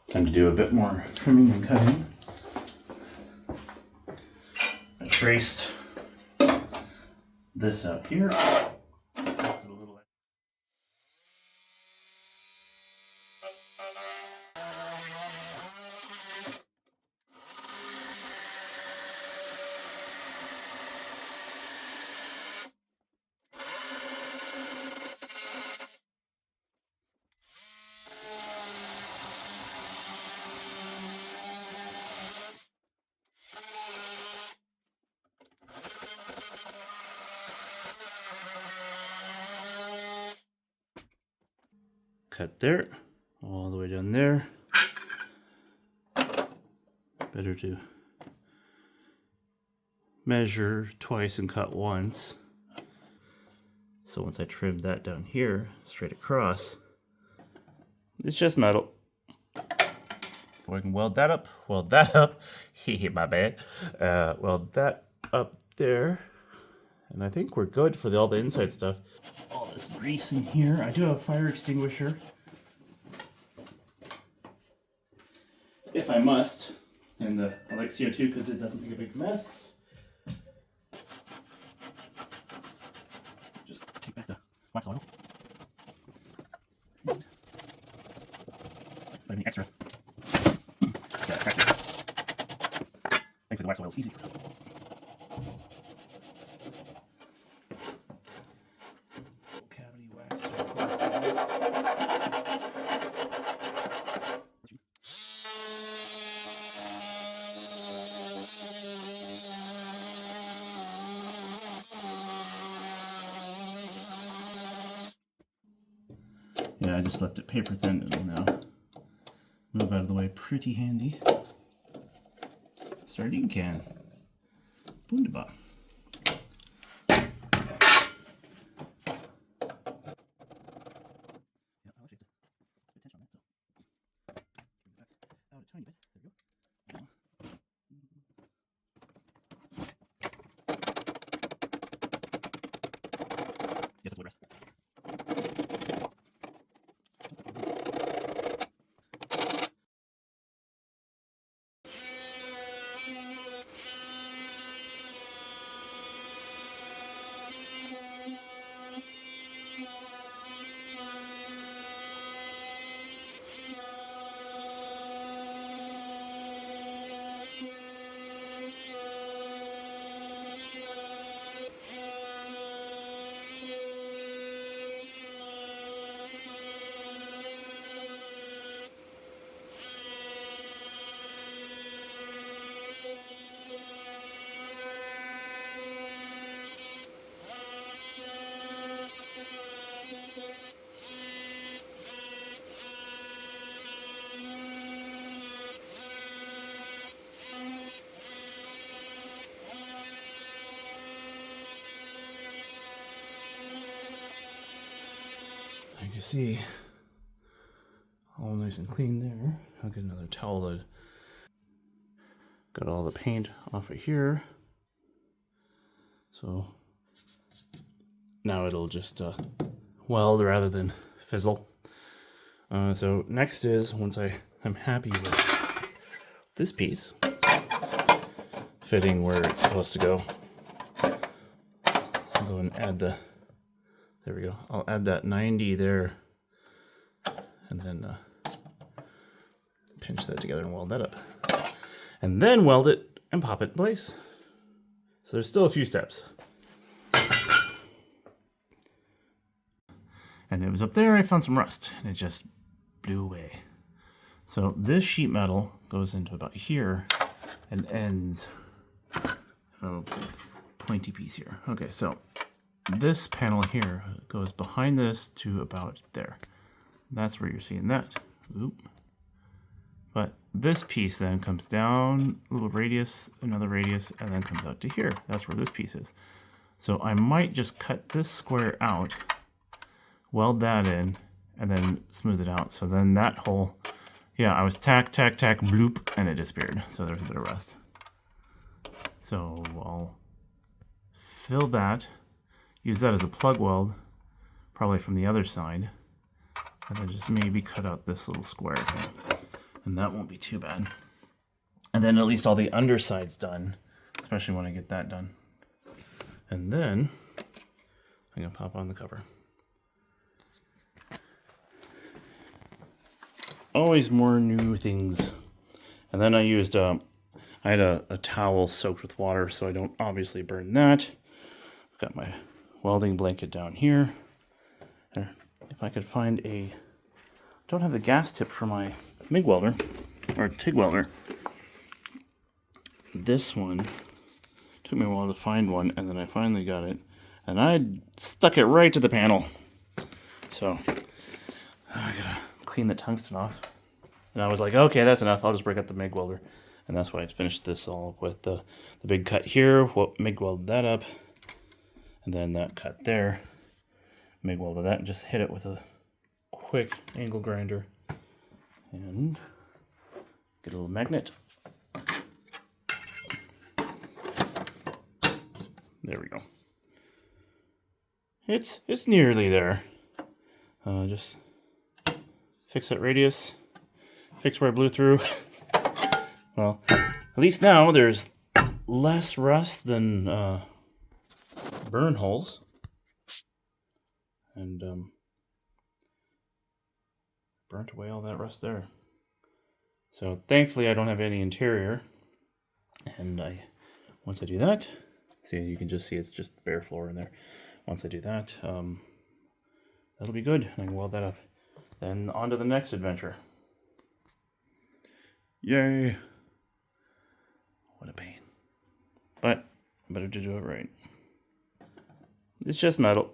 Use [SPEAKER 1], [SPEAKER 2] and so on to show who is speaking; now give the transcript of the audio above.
[SPEAKER 1] Time to do a bit more trimming and cutting. I traced this out here. That's a little. Cut there, all the way down there. Better to measure twice and cut once. So once I trimmed that down here, straight across, it's just metal. I can weld that up, my bad. Weld that up there. And I think we're good for all the inside stuff. All this grease in here. I do have a fire extinguisher. If I must. And I like CO2 because it doesn't make a big mess. Just take back the wax oil. And if I have any extra. Yeah, thankfully the wax oil is easy. Cavity wax. Yeah, I just left it paper thin. It'll now move out of the way. Pretty handy. Sardine can. Wunderbar. Out a tiny bit. There we go. Yes, that's the rest. You can see all nice and clean there. I'll get another towel to got all the paint off of here. So now it'll just weld rather than fizzle. So next is, once I'm happy with this piece fitting where it's supposed to go, I'll go and add the, there we go, I'll add that 90 there and then pinch that together and weld that up. And then weld it and pop it in place. So there's still a few steps. And it was up there I found some rust and it just blew away. So this sheet metal goes into about here and ends, a pointy piece here. Okay, so this panel here goes behind this to about there. That's where you're seeing that. Oop. But this piece then comes down a little radius, another radius, and then comes out to here. That's where this piece is. So I might just cut this square out, weld that in, and then smooth it out. So then that whole, yeah, I was tack, bloop, and it disappeared. So there's a bit of rust. So I'll fill that, use that as a plug weld, probably from the other side, and then just maybe cut out this little square here. and that won't be too bad. And then at least all the underside's done, especially when I get that done. And then I'm gonna pop on the cover. Always more new things. And then I used, I had a towel soaked with water so I don't obviously burn that. I've got my welding blanket down here. If I could find I don't have the gas tip for my MIG welder, or TIG welder. This one, took me a while to find one, and then I finally got it. And I stuck it right to the panel. So, I gotta clean the tungsten off. And I was like, okay, that's enough. I'll just break out the MIG welder. And that's why I finished this all with the big cut here. MIG welded that up. And then that cut there. MIG welded that and just hit it with a quick angle grinder. And get a little magnet. There we go. It's nearly there. Just fix that radius. Fix where I blew through. Well, at least now there's less rust than burn holes. And burnt away all that rust there. So thankfully I don't have any interior. And once I do that, see, you can just see it's just bare floor in there. Once I do that, that'll be good. I can weld that up. Then on to the next adventure. Yay! What a pain. But better to do it right. It's just metal.